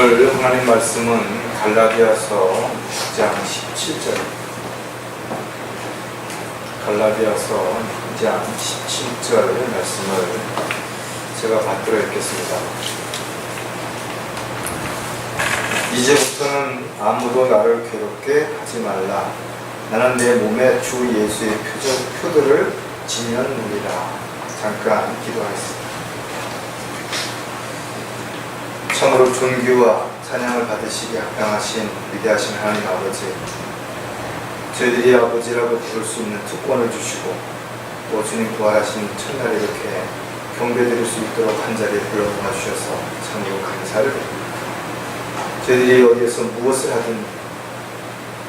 오늘 하나님 말씀은 갈라디아서 2장 17절, 갈라디아서 2장 17절 말씀을 제가 받들어 읽겠습니다. 이제부터는 아무도 나를 괴롭게 하지 말라. 나는 내 몸에 주 예수의 표들을 지녔느니라. 잠깐 기도하겠습니다. 참으로 존귀와 찬양을 받으시기 합당하신 위대하신 하나님 아버지, 저희들이 아버지라고 부를 수 있는 특권을 주시고 또 주님 부활하신 첫날에 이렇게 경배드릴 수 있도록 한자리에 불러 모아주셔서 참으로 감사를 드립니다. 저희들이 어디에서 무엇을 하든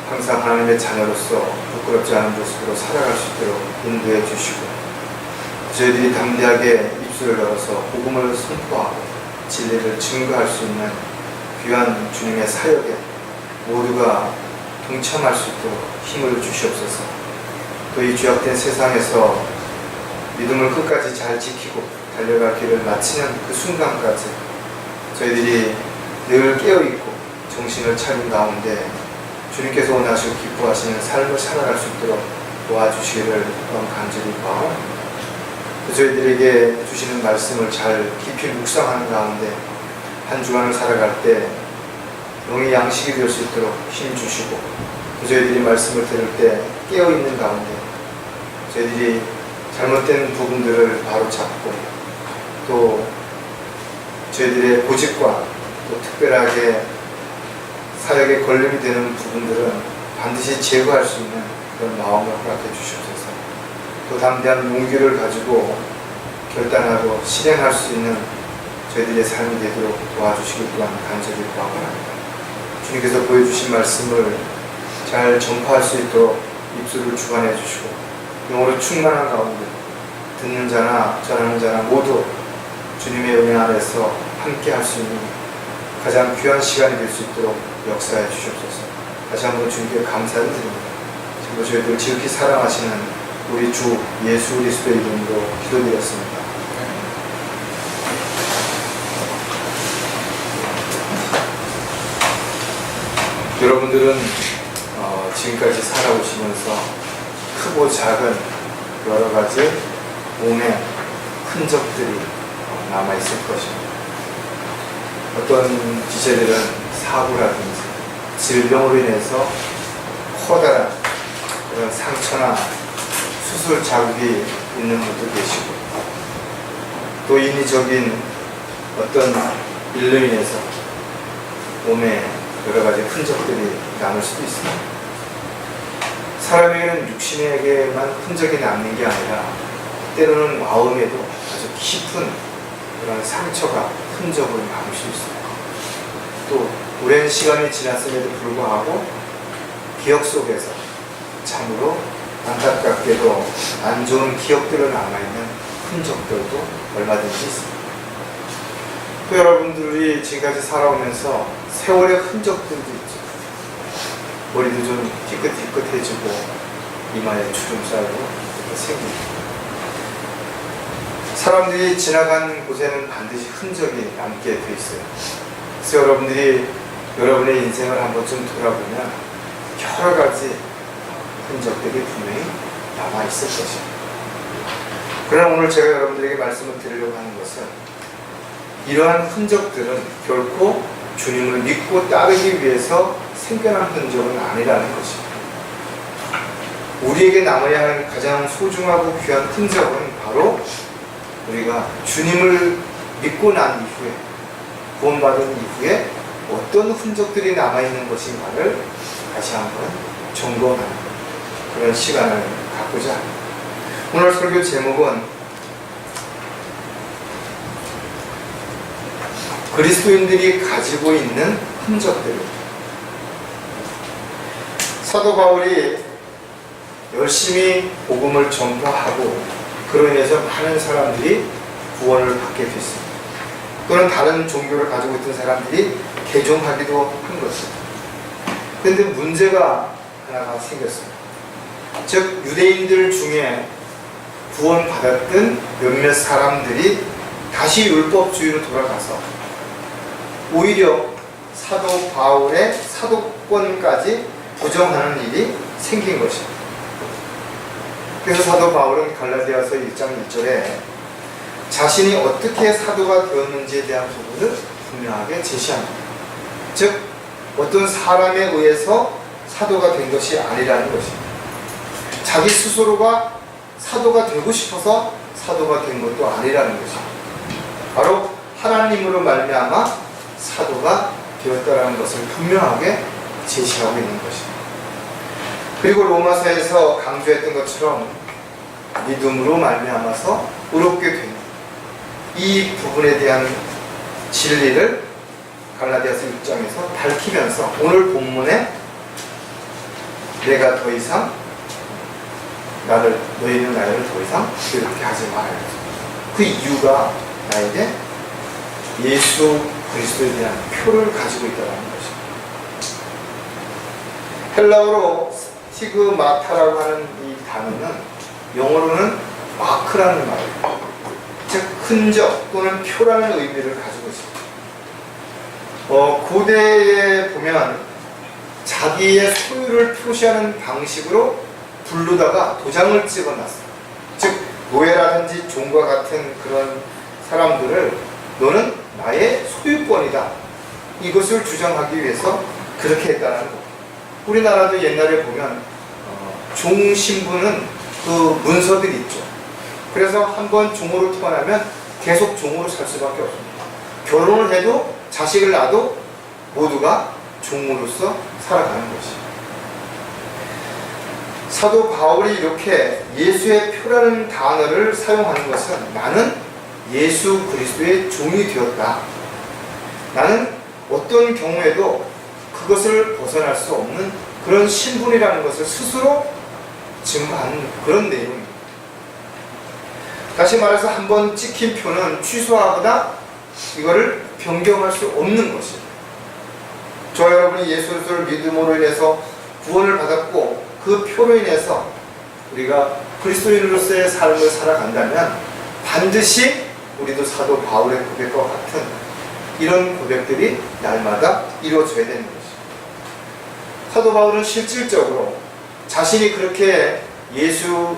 항상 하나님의 자녀로서 부끄럽지 않은 모습으로 살아갈 수 있도록 인도해 주시고, 저희들이 담대하게 입술을 열어서 복음을 선포하고 진리를 증거할 수 있는 귀한 주님의 사역에 모두가 동참할 수 있도록 힘을 주시옵소서. 또 이 죄악된 세상에서 믿음을 끝까지 잘 지키고 달려갈 길을 마치는 그 순간까지 저희들이 늘 깨어있고 정신을 차린 가운데 주님께서 원하시고 기뻐하시는 삶을 살아갈 수 있도록 도와주시기를 간절히 바랍니다. 저희들에게 주시는 말씀을 잘 깊이 묵상하는 가운데 한 주간을 살아갈 때 영의 양식이 될 수 있도록 힘 주시고, 저희들이 말씀을 들을 때 깨어있는 가운데 저희들이 잘못된 부분들을 바로 잡고, 또 저희들의 고집과 또 특별하게 사역에 걸림이 되는 부분들은 반드시 제거할 수 있는 그런 마음을 허락해 주시옵소서. 또 담대한 용기를 가지고 결단하고 실행할 수 있는 저희들의 삶이 되도록 도와주시기 또한 간절히 구합니다. 주님께서 보여주신 말씀을 잘 전파할 수 있도록 입술을 주관해 주시고, 영으로 충만한 가운데 듣는 자나 전하는 자나 모두 주님의 은혜 안에서 함께 할 수 있는 가장 귀한 시간이 될 수 있도록 역사해 주시옵소서. 다시 한번 주님께 감사를 드립니다. 지금 저희들 지극히 사랑하시는 우리 주 예수 그리스도의 이름으로 기도드렸습니다. 여러분들은 지금까지 살아오시면서 크고 작은 여러 가지 몸의 흔적들이 남아있을 것입니다. 어떤 지체들은 사고라든지 질병으로 인해서 커다란 그런 상처나 수술 자국이 있는 분도 계시고, 또 인위적인 어떤 일로 인해서 몸에 여러 가지 흔적들이 남을 수도 있습니다. 사람에게는 육신에게만 흔적이 남는 게 아니라 때로는 마음에도 아주 깊은 그런 상처가 흔적을 남을 수 있습니다. 또 오랜 시간이 지났음에도 불구하고 기억 속에서 참으로 안타깝게도 안 좋은 기억들로 남아있는 흔적들도 얼마든지 있습니다. 또 여러분들이 지금까지 살아오면서 세월의 흔적들도 있죠. 머리도 좀 띠끗띠끗해지고 이마에 주름살도 생깁니다. 사람들이 지나간 곳에는 반드시 흔적이 남게 돼 있어요. 그래서 여러분들이 여러분의 인생을 한번 좀 돌아보면 여러 가지 흔적들이 분명히 남아있을 것입니다. 그러나 오늘 제가 여러분들에게 말씀을 드리려고 하는 것은, 이러한 흔적들은 결코 주님을 믿고 따르기 위해서 생겨난 흔적은 아니라는 것입니다. 우리에게 남아야 할 가장 소중하고 귀한 흔적은 바로 우리가 주님을 믿고 난 이후에, 구원받은 이후에 어떤 흔적들이 남아있는 것인가를 다시 한번 점검하는 그런 시간을 갖고자 합니다. 오늘 설교 제목은 그리스도인들이 가지고 있는 흔적들입니다. 사도 바울이 열심히 복음을 전파하고 그로 인해서 많은 사람들이 구원을 받게 됐습니다. 또는 다른 종교를 가지고 있던 사람들이 개종하기도 한 것입니다. 그런데 문제가 하나가 생겼습니다. 즉 유대인들 중에 구원받았던 몇몇 사람들이 다시 율법주의로 돌아가서 오히려 사도 바울의 사도권까지 부정하는 일이 생긴 것입니다. 그래서 사도 바울은 갈라디아서 1장 1절에 자신이 어떻게 사도가 되었는지에 대한 부분을 분명하게 제시합니다. 즉 어떤 사람에 의해서 사도가 된 것이 아니라는 것입니다. 자기 스스로가 사도가 되고 싶어서 사도가 된 것도 아니라는 것입니다. 바로 하나님으로 말미암아 사도가 되었다는 것을 분명하게 제시하고 있는 것입니다. 그리고 로마서에서 강조했던 것처럼 믿음으로 말미암아서 의롭게 되는 이 부분에 대한 진리를 갈라디아서 6장에서 밝히면서 오늘 본문에 내가 더 이상 너희는 나를 더 이상 그렇게 하지 말아요. 그 이유가 나에게 예수 그리스도에 대한 표를 가지고 있다는 것입니다. 헬라어로 스티그마타라고 하는 이 단어는 영어로는 마크라는 말이에요. 즉 흔적 또는 표라는 의미를 가지고 있습니다. 고대에 보면 자기의 소유를 표시하는 방식으로 부르다가 도장을 찍어놨어요. 즉 노예라든지 종과 같은 그런 사람들을 너는 나의 소유권이다, 이것을 주장하기 위해서 그렇게 했다는 거. 우리나라도 옛날에 보면 종 신분은 그 문서들이 있죠. 그래서 한번 종으로 태어나면 계속 종으로 살 수밖에 없습니다. 결혼을 해도 자식을 낳아도 모두가 종으로서 살아가는 것이죠. 사도 바울이 이렇게 예수의 표라는 단어를 사용하는 것은 나는 예수 그리스도의 종이 되었다. 나는 어떤 경우에도 그것을 벗어날 수 없는 그런 신분이라는 것을 스스로 증거하는 그런 내용입니다. 다시 말해서 한번 찍힌 표는 취소하거나 이거를 변경할 수 없는 것입니다. 저와 여러분이 예수 그리스도를 믿음으로 인해서 구원을 받았고 그 표로 인해서 우리가 그리스도인으로서의 삶을 살아간다면 반드시 우리도 사도 바울의 고백과 같은 이런 고백들이 날마다 이루어져야 되는 것입니다. 사도 바울은 실질적으로 자신이 그렇게 예수의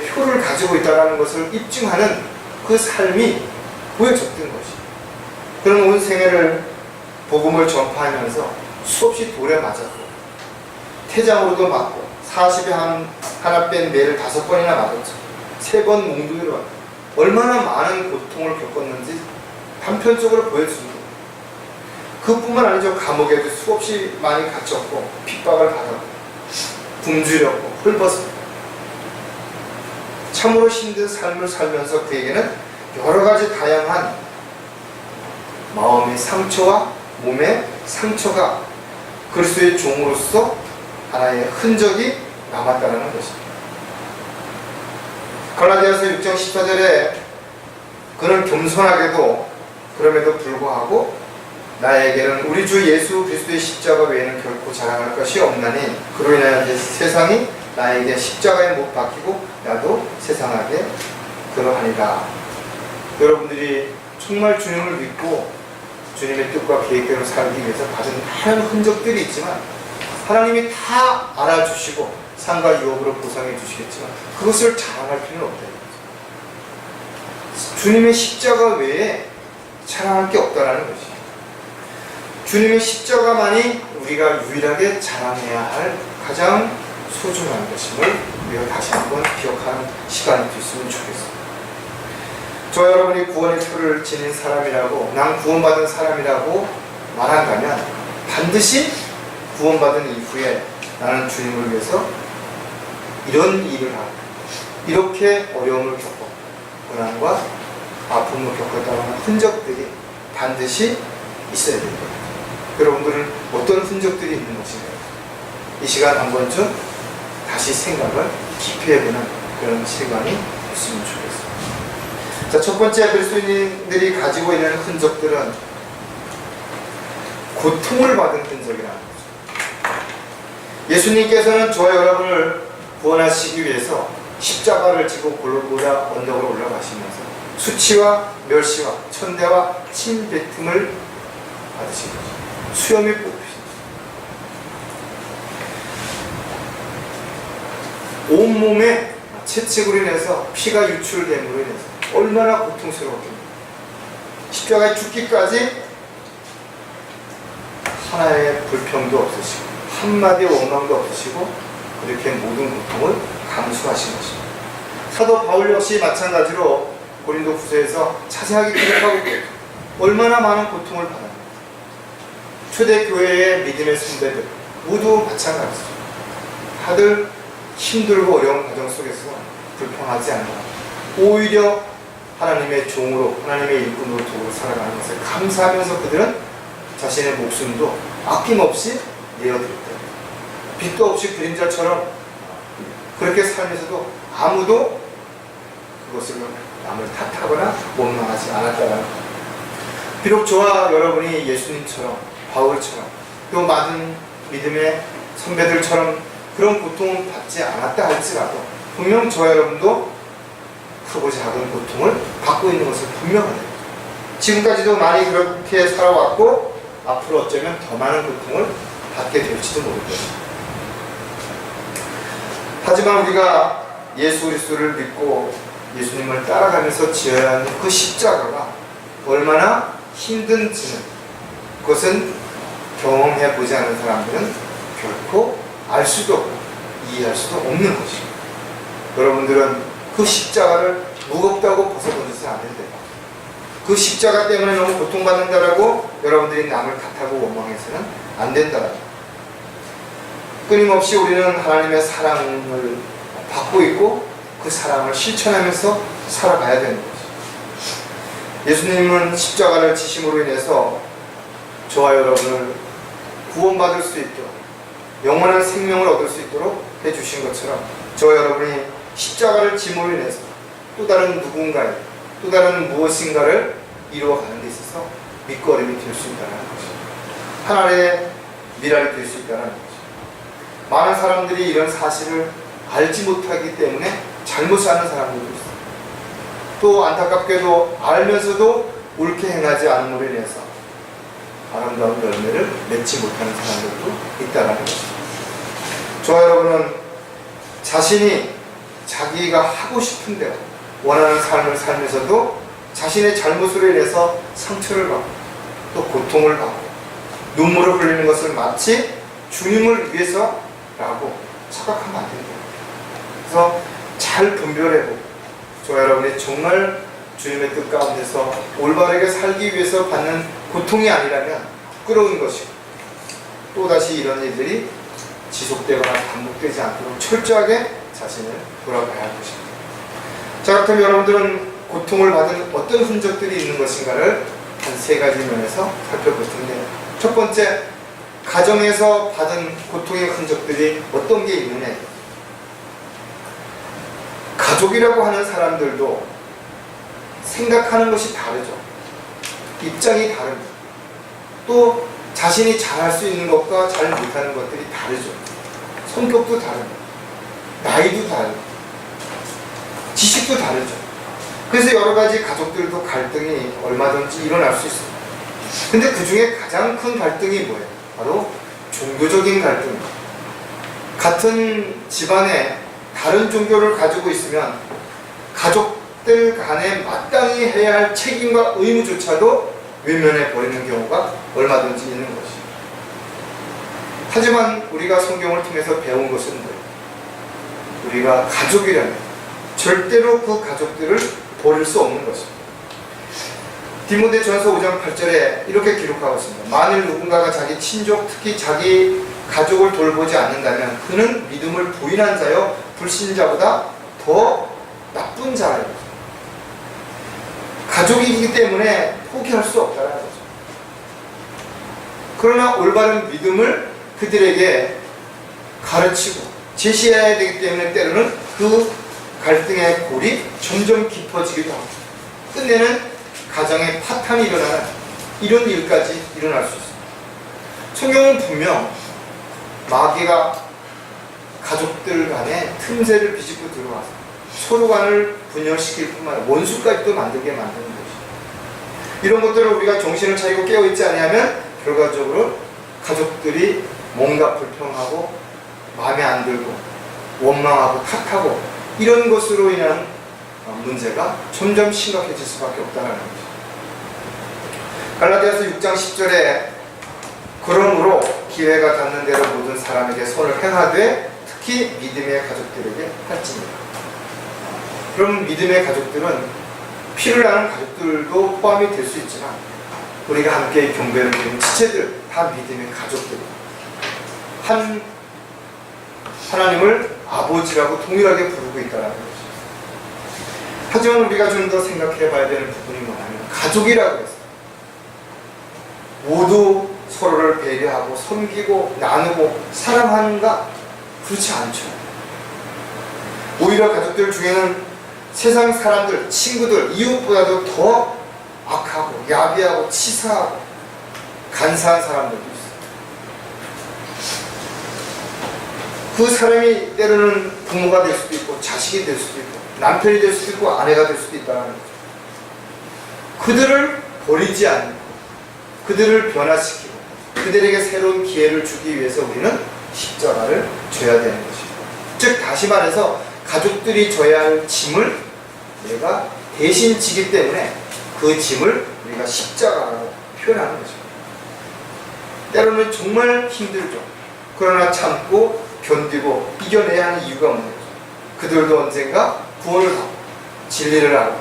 표를 가지고 있다는 것을 입증하는 그 삶이 보여졌던 것입니다. 그런 온 생애를 복음을 전파하면서 수없이 돌에 맞았고 태장으로도 맞고 40에 하나 뺀 매를 5번이나 맞았죠. 3번 몽둥이로 맞고 얼마나 많은 고통을 겪었는지 단편적으로 보여줍니다. 그뿐만 아니죠. 감옥에도 수없이 많이 갇혔고 핍박을 받았고 굶주렸고 헐벗었고 참으로 힘든 삶을 살면서 그에게는 여러 가지 다양한 마음의 상처와 몸의 상처가 그리스도의 종으로서 하나의 흔적이 남았다는 것입니다. 갈라디아서 6장 14절에 그는 겸손하게도 그럼에도 불구하고 나에게는 우리 주 예수 그리스도의 십자가 외에는 결코 자랑할 것이 없나니 그로 인하여 세상이 나에게 십자가에 못 박히고 나도 세상에게 그러하니라. 여러분들이 정말 주님을 믿고 주님의 뜻과 계획대로 살기 위해서 받은 많은 흔적들이 있지만 하나님이 다 알아주시고 상과 유업으로 보상해 주시겠지만 그것을 자랑할 필요는 없다. 주님의 십자가 외에 자랑할 게 없다는 것이. 주님의 십자가만이 우리가 유일하게 자랑해야 할 가장 소중한 것임을 우리가 다시 한번 기억하는 시간이 됐으면 좋겠습니다. 저 여러분이 구원의 표를 지닌 사람이라고, 난 구원받은 사람이라고 말한다면 반드시 구원받은 이후에 나는 주님을 위해서 이런 일을 하고 이렇게 어려움을 겪고 고난과 아픔을 겪었다는 흔적들이 반드시 있어야 됩니다. 여러분들은 어떤 흔적들이 있는 것인가요? 이 시간 한 번쯤 다시 생각을 깊이 해보는 그런 시간이 있으면 좋겠습니다. 자, 첫 번째 그리스도인들이 가지고 있는 흔적들은 고통을 받은 흔적이라는 거죠. 예수님께서는 저와 여러분을 구원하시기 위해서 십자가를 지고 골고다 언덕으로 올라가시면서 수치와 멸시와 천대와 침뱉음을 받으신 거죠. 수염이 뽑히죠. 온몸에 채찍으로 인해서 피가 유출됨으로 인해서 얼마나 고통스러웠겠습니까? 십자가에 죽기까지 하나의 불평도 없으시고 한마디의 원망도 없으시고 그렇게 모든 고통을 감수하신 것입니다. 사도 바울 역시 마찬가지로 고린도 후서에서 자세하게 기록하고 있고 얼마나 많은 고통을 받았는가. 초대교회의 믿음의 선배들 모두 마찬가지죠. 다들 힘들고 어려운 과정 속에서 불평하지 않는다. 오히려 하나님의 종으로 하나님의 일꾼으로 도구로 살아가는 것을 감사하면서 그들은 자신의 목숨도 아낌없이 내어드렸다. 빛도 없이 그림자처럼 그렇게 살면서도 아무도 그것을 남을 탓하거나 원망하지 않았다는 것. 비록 저와 여러분이 예수님처럼 바울처럼 또 많은 믿음의 선배들처럼 그런 고통을 받지 않았다 할지라도 분명 저와 여러분도 크고 작은 고통을 받고 있는 것은 분명하다. 지금까지도 많이 그렇게 살아왔고 앞으로 어쩌면 더 많은 고통을 받게 될지도 모르겠습니다. 하지만 우리가 예수 그리스도를 믿고 예수님을 따라가면서 지어야 하는 그 십자가가 얼마나 힘든지는 그것은 경험해 보지 않은 사람들은 결코 알 수도 없고 이해할 수도 없는 것입니다. 여러분들은 그 십자가를 무겁다고 벗어던져서는 안 된다. 그 십자가 때문에 너무 고통받는다라고 여러분들이 남을 탓하고 원망해서는 안 된다라고. 끊임없이 우리는 하나님의 사랑을 받고 있고 그 사랑을 실천하면서 살아가야 되는 거죠. 예수님은 십자가를 지심으로 인해서 저와 여러분을 구원받을 수 있도록 영원한 생명을 얻을 수 있도록 해주신 것처럼 저와 여러분이 십자가를 짐으로 인해서 또 다른 누군가의 또 다른 무엇인가를 이루어가는 데 있어서 밑거름이 될 수 있다는 것입니다. 하나님의 미랄이 될 수 있다는 것입니다. 많은 사람들이 이런 사실을 알지 못하기 때문에 잘못 사는 사람들도 있어요. 또 안타깝게도 알면서도 옳게 행하지 않음으로 인해서 아름다운 열매를 맺지 못하는 사람들도 있다는 것입니다. 저와 여러분은 자신이 자기가 하고 싶은 대로 원하는 삶을 살면서도 자신의 잘못으로 인해서 상처를 받고 또 고통을 받고 눈물을 흘리는 것을 마치 주님을 위해서라고 착각하면 안 됩니다. 그래서 잘 분별해보고 저와 여러분이 정말 주님의 뜻 가운데서 올바르게 살기 위해서 받는 고통이 아니라면 부끄러운 것이고 또다시 이런 일들이 지속되거나 반복되지 않도록 철저하게 자신을 돌아봐야 할 것입니다. 자, 그렇다면 여러분들은 고통을 받은 어떤 흔적들이 있는 것인가를 한 세 가지 면에서 살펴볼 텐데, 첫 번째, 가정에서 받은 고통의 흔적들이 어떤 게 있느냐. 가족이라고 하는 사람들도 생각하는 것이 다르죠. 입장이 다릅니다. 또 자신이 잘할 수 있는 것과 잘 못하는 것들이 다르죠. 성격도 다릅니다. 나이도 다르고 지식도 다르죠. 그래서 여러 가지 가족들도 갈등이 얼마든지 일어날 수 있습니다. 근데 그 중에 가장 큰 갈등이 뭐예요? 바로 종교적인 갈등입니다. 같은 집안에 다른 종교를 가지고 있으면 가족들 간에 마땅히 해야 할 책임과 의무조차도 외면해 버리는 경우가 얼마든지 있는 것입니다. 하지만 우리가 성경을 통해서 배운 것은 뭐예요? 우리가 가족이라면 절대로 그 가족들을 버릴 수 없는 것입니다. 디모데전서 5장 8절에 이렇게 기록하고 있습니다. 만일 누군가가 자기 친족, 특히 자기 가족을 돌보지 않는다면 그는 믿음을 부인한 자여 불신자보다 더 나쁜 자예요. 가족이기 때문에 포기할 수 없다는 거죠. 그러나 올바른 믿음을 그들에게 가르치고 제시해야 되기 때문에 때로는 그 갈등의 골이 점점 깊어지기도 하고 끝내는 가정의 파탄이 일어나는 이런 일까지 일어날 수 있습니다. 성경은 분명 마귀가 가족들 간에 틈새를 비집고 들어와서 서로 간을 분열시킬 뿐만 아니라 원수까지도 만들게 만드는 것입니다. 이런 것들을 우리가 정신을 차리고 깨어있지 아니하면 결과적으로 가족들이 뭔가 불평하고 마음에 안 들고 원망하고 탓하고 이런 것으로 인한 문제가 점점 심각해질 수밖에 없다는 거죠. 갈라디아서 6장 10절에 그러므로 기회가 닿는 대로 모든 사람에게 선을 행하되 특히 믿음의 가족들에게 할지니라. 그럼 믿음의 가족들은 피를 나는 가족들도 포함이 될 수 있지만 우리가 함께 경배를 드리는 지체들 다 믿음의 가족들입니다. 하나님을 아버지라고 동일하게 부르고 있다는 거죠. 하지만 우리가 좀 더 생각해 봐야 되는 부분이 뭐냐면 가족이라고 했어요. 모두 서로를 배려하고 섬기고 나누고 사랑하는가? 그렇지 않죠. 오히려 가족들 중에는 세상 사람들, 친구들, 이웃보다도 더 악하고 야비하고 치사하고 간사한 사람들도 있어요. 그 사람이 때로는 부모가 될 수도 있고 자식이 될 수도 있고 남편이 될 수도 있고 아내가 될 수도 있다는 거죠. 그들을 버리지 않고 그들을 변화시키고 그들에게 새로운 기회를 주기 위해서 우리는 십자가를 져야 되는 것입니다. 즉 다시 말해서 가족들이 져야 할 짐을 내가 대신 지기 때문에 그 짐을 우리가 십자가라고 표현하는 것입니다. 때로는 정말 힘들죠. 그러나 참고 견디고 이겨내야 하는 이유가 없는 거죠. 그들도 언젠가 구원을 하고 진리를 알고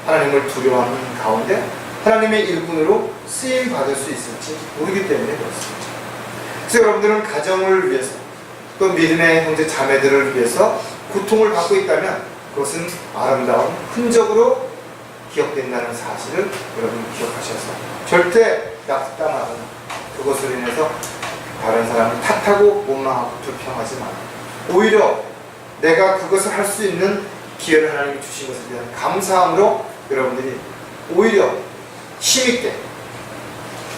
하나님을 두려워하는 가운데 하나님의 일꾼으로 쓰임 받을 수 있을지 모르기 때문에 그렇습니다. 그래서 여러분들은 가정을 위해서 또 믿음의 형제 자매들을 위해서 고통을 받고 있다면 그것은 아름다운 흔적으로 기억된다는 사실을 여러분 기억하셔서 절대 낙담하거나 그것으로 인해서 다른 사람을 탓하고 원망하고 불평하지 마라. 오히려 내가 그것을 할 수 있는 기회를 하나님이 주신 것에 대한 감사함으로 여러분들이 오히려 힘있게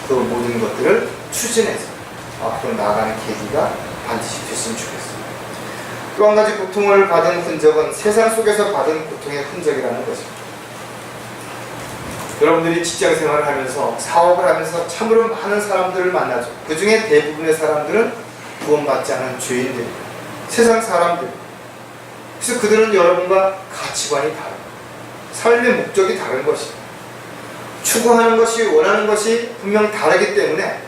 그 모든 것들을 추진해서 앞으로 나아가는 계기가 반드시 됐으면 좋겠습니다. 또 한 가지 고통을 받은 흔적은 세상 속에서 받은 고통의 흔적이라는 것입니다. 여러분들이 직장 생활을 하면서 사업을 하면서 참으로 많은 사람들을 만나죠. 그 중에 대부분의 사람들은 구원받지 않은 죄인들입니다. 세상 사람들. 그래서 그들은 여러분과 가치관이 다르고 삶의 목적이 다른 것입니다. 추구하는 것이 원하는 것이 분명 다르기 때문에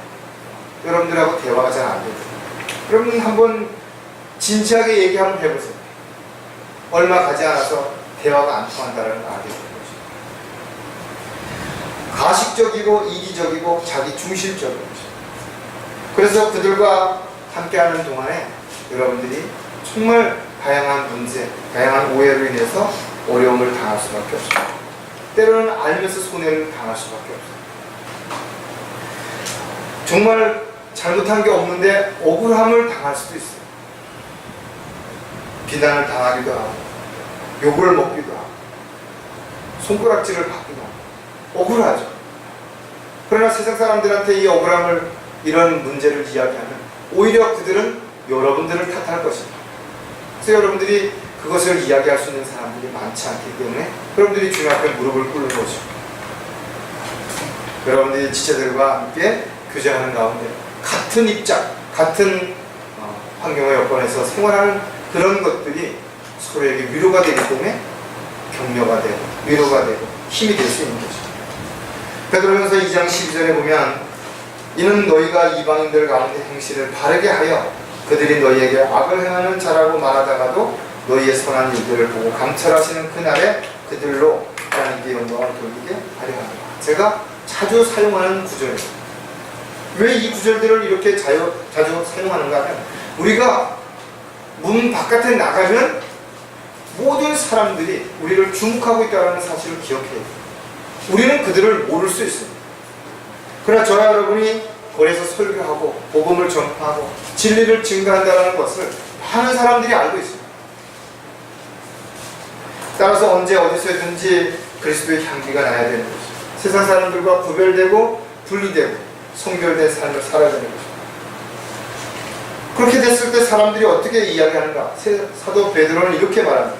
여러분들하고 대화가 잘 안 됩니다. 여러분 한번 진지하게 얘기 한번 해보세요. 얼마 가지 않아서 대화가 안 통한다는 걸 알게 되는 것입니다. 가식적이고 이기적이고 자기 중심적인 것입니다. 그래서 그들과 함께하는 동안에 여러분들이 정말 다양한 문제, 다양한 오해로 인해서 어려움을 당할 수밖에 없습니다. 때로는 알면서 손해를 당할 수밖에 없습니다. 정말 잘못한 게 없는데 억울함을 당할 수도 있어요. 비난을 당하기도 하고 욕을 먹기도 하고 손가락질을 받기도 하고 억울하죠. 그러나 세상 사람들한테 이 억울함을 이런 문제를 이야기하면 오히려 그들은 여러분들을 탓할 것입니다. 그래서 여러분들이 그것을 이야기할 수 있는 사람들이 많지 않기 때문에 여러분들이 주님 앞에 무릎을 꿇는 거죠. 여러분들이 지체들과 함께 교제하는 가운데 같은 입장, 같은 환경과 여건에서 생활하는 그런 것들이 서로에게 위로가 되기 때문에 격려가 되고 위로가 되고 힘이 될 수 있는 거죠. 베드로전서 2장 12절에 보면 이는 너희가 이방인들 가운데 행실을 바르게 하여 그들이 너희에게 악을 행하는 자라고 말하다가도 너희의 선한 일들을 보고 감찰하시는 그날에 그들로 하나님께 영광을 돌리게 하려 합니다. 제가 자주 사용하는 구절입니다. 왜 이 구절들을 이렇게 자주 사용하는가 하면 우리가 문 바깥에 나가면 모든 사람들이 우리를 주목하고 있다는 사실을 기억해야 돼요. 우리는 그들을 모를 수 있습니다. 그러나 저와 여러분이 거리에서 설교하고 복음을 전파하고 진리를 증거한다는 것을 많은 사람들이 알고 있습니다. 따라서 언제 어디서든지 그리스도의 향기가 나야 되는 것입니다. 세상 사람들과 구별되고 분리되고 성결된 삶을 살아야 되는 것입니다. 그렇게 됐을 때 사람들이 어떻게 이야기하는가? 사도 베드로는 이렇게 말합니다.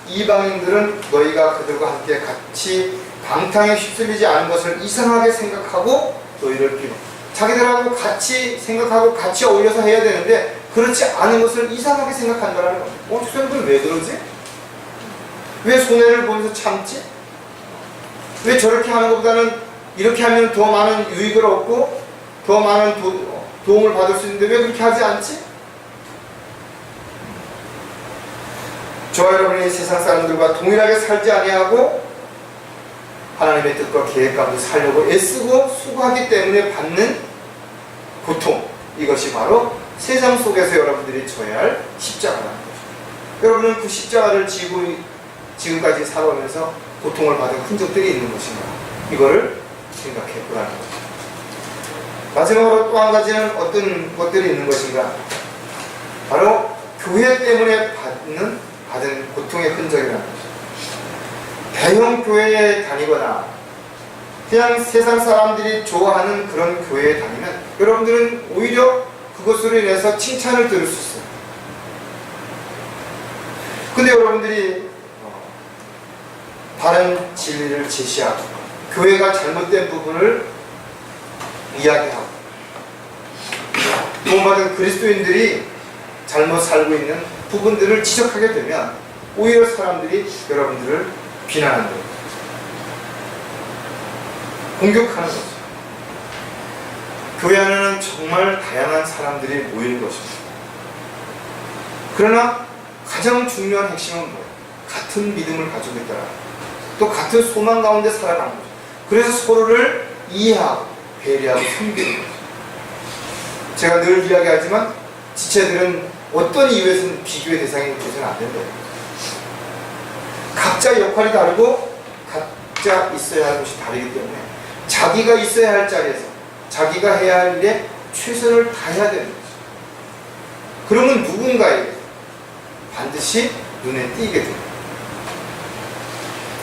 이방인들은 너희가 그들과 함께 같이 방탕에 휩쓸리지 않은 것을 이상하게 생각하고 너희를 비워. 자기들하고 같이 생각하고 같이 어울려서 해야 되는데 그렇지 않은 것을 이상하게 생각한다는 거예요. 저 사람들은 왜 그러지? 왜 손해를 보면서 참지? 왜 저렇게 하는 것보다는 이렇게 하면 더 많은 유익을 얻고 더 많은 도움을 받을 수 있는데 왜 그렇게 하지 않지? 저와 여러분이 세상 사람들과 동일하게 살지 아니하고 하나님의 뜻과 계획 가운데 살려고 애쓰고 수고하기 때문에 받는 고통, 이것이 바로 세상 속에서 여러분들이 져야 할 십자가라는 거죠. 여러분은 그 십자가를 지고 지금까지 살아오면서 고통을 받은 흔적들이 있는 것인가, 이거를 생각해 보라는 거죠. 마지막으로 또 한 가지는 어떤 것들이 있는 것인가, 바로 교회 때문에 받은 고통의 흔적이라는 거죠. 대형 교회에 다니거나 그냥 세상 사람들이 좋아하는 그런 교회에 다니면 여러분들은 오히려 그것으로 인해서 칭찬을 들을 수 있어요. 근데 여러분들이 바른 진리를 제시하고 교회가 잘못된 부분을 이야기하고 도움받은 그리스도인들이 잘못 살고 있는 부분들을 지적하게 되면 오히려 사람들이 여러분들을 비난하는 거예요. 공격하는 거죠. 교회 안에는 정말 다양한 사람들이 모이는 것입니다. 그러나 가장 중요한 핵심은 뭐예요? 같은 믿음을 가지고 있다라, 또 같은 소망 가운데 살아가는 거죠. 그래서 서로를 이해하고 배려하고 섬기는 거죠. 제가 늘 이야기하지만 지체들은 어떤 이유에서는 비교의 대상이 되서는 안 된다고. 각자 역할이 다르고 각자 있어야 할 것이 다르기 때문에 자기가 있어야 할 자리에서 자기가 해야 할 일에 최선을 다해야 되는 거죠. 그러면 누군가에게 반드시 눈에 띄게 됩니다.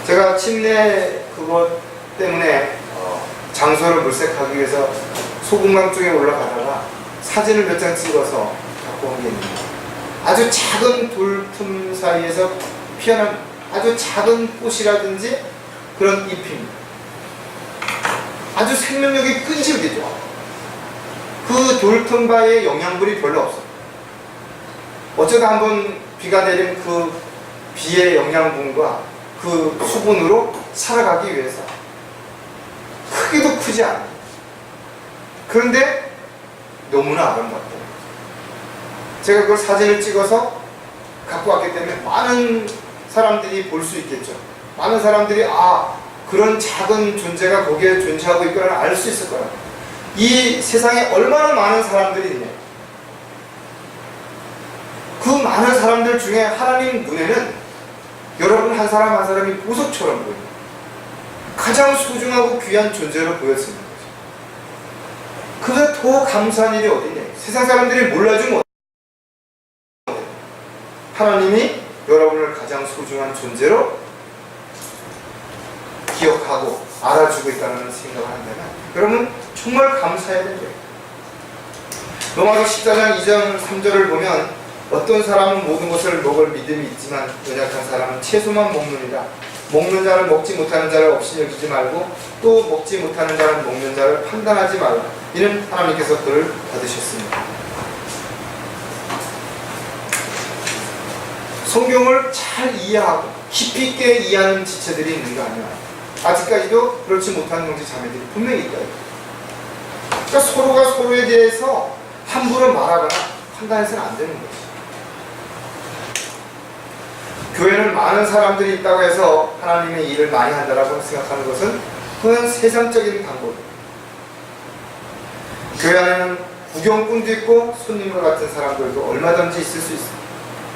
제가 침례 그것 때문에 장소를 물색하기 위해서 소금강 쪽에 올라가다가 사진을 몇 장 찍어서 갖고 온 게 있는데, 아주 작은 돌틈 사이에서 피어난 아주 작은 꽃이라든지 그런 잎입니다. 아주 생명력이 끈질기죠. 그 돌틈바에 영양분이 별로 없어요. 어쩌다 한번 비가 내린 그 비의 영양분과 그 수분으로 살아가기 위해서 크기도 크지 않아요. 그런데 너무나 아름답다. 제가 그걸 사진을 찍어서 갖고 왔기 때문에 많은 사람들이 볼 수 있겠죠. 많은 사람들이 그런 작은 존재가 거기에 존재하고 있구나 알 수 있을 거예요. 이 세상에 얼마나 많은 사람들이 있냐. 그 많은 사람들 중에 하나님 눈에는 여러분 한 사람 한 사람이 보석처럼 보여요. 가장 소중하고 귀한 존재로 보였습니다. 그보다 더 감사한 일이 어디냐. 세상 사람들이 몰라주면 하나님이 여러분을 가장 소중한 존재로 기억하고 알아주고 있다는 생각을 한다면 여러분 정말 감사해야 됩니다. 로마서 14장 2장 3절을 보면 어떤 사람은 모든 것을 먹을 믿음이 있지만 연약한 사람은 채소만 먹느니라. 먹는 자를 먹지 못하는 자를 없이 여기지 말고 또 먹지 못하는 자를 먹는 자를 판단하지 말라. 이는 하나님께서 그를 받으셨습니다. 성경을 잘 이해하고 깊이 있게 이해하는 지체들이 있는 거 아니야. 아직까지도 그렇지 못하는 형제 자매들이 분명히 있다. 그러니까 서로가 서로에 대해서 함부로 말하거나 판단해서는 안 되는 거지. 교회는 많은 사람들이 있다고 해서 하나님의 일을 많이 한다라고 생각하는 것은 그건 세상적인 방법이에요. 교회 안에는 구경꾼도 있고 손님과 같은 사람들도 얼마든지 있을 수 있습니다.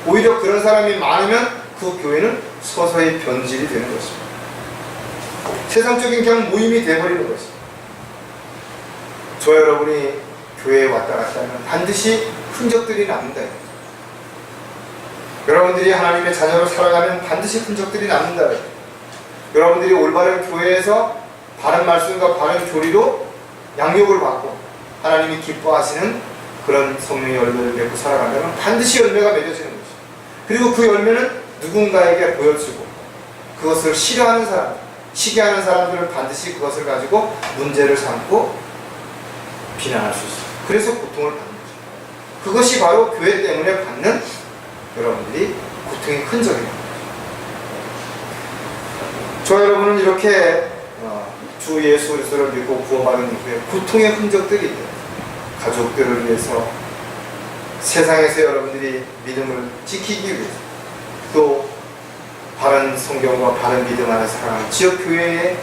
오히려 그런 사람이 많으면 그 교회는 서서히 변질이 되는 것입니다. 세상적인 그냥 모임이 되어버리는 것입니다. 저 여러분이 교회에 왔다 갔다 하면 반드시 흔적들이 남는다. 여러분들이 하나님의 자녀로 살아가면 반드시 흔적들이 남는다. 여러분들이 올바른 교회에서 바른 말씀과 바른 교리로 양육을 받고 하나님이 기뻐하시는 그런 성령의 열매를 맺고 살아가면 반드시 열매가 맺어지는 것입니다. 그리고 그 열매는 누군가에게 보여주고 그것을 싫어하는 사람, 시기하는 사람들은 반드시 그것을 가지고 문제를 삼고 비난할 수 있어요. 그래서 고통을 받는 거죠. 그것이 바로 교회 때문에 받는 여러분들이 고통의 흔적입니다. 저 여러분은 이렇게 주 예수 그리스도를 믿고 구원받은 후에 고통의 흔적들이 있대요. 가족들을 위해서, 세상에서 여러분들이 믿음을 지키기 위해서, 또 바른 성경과 바른 믿음 안에 살아가는 지역교회에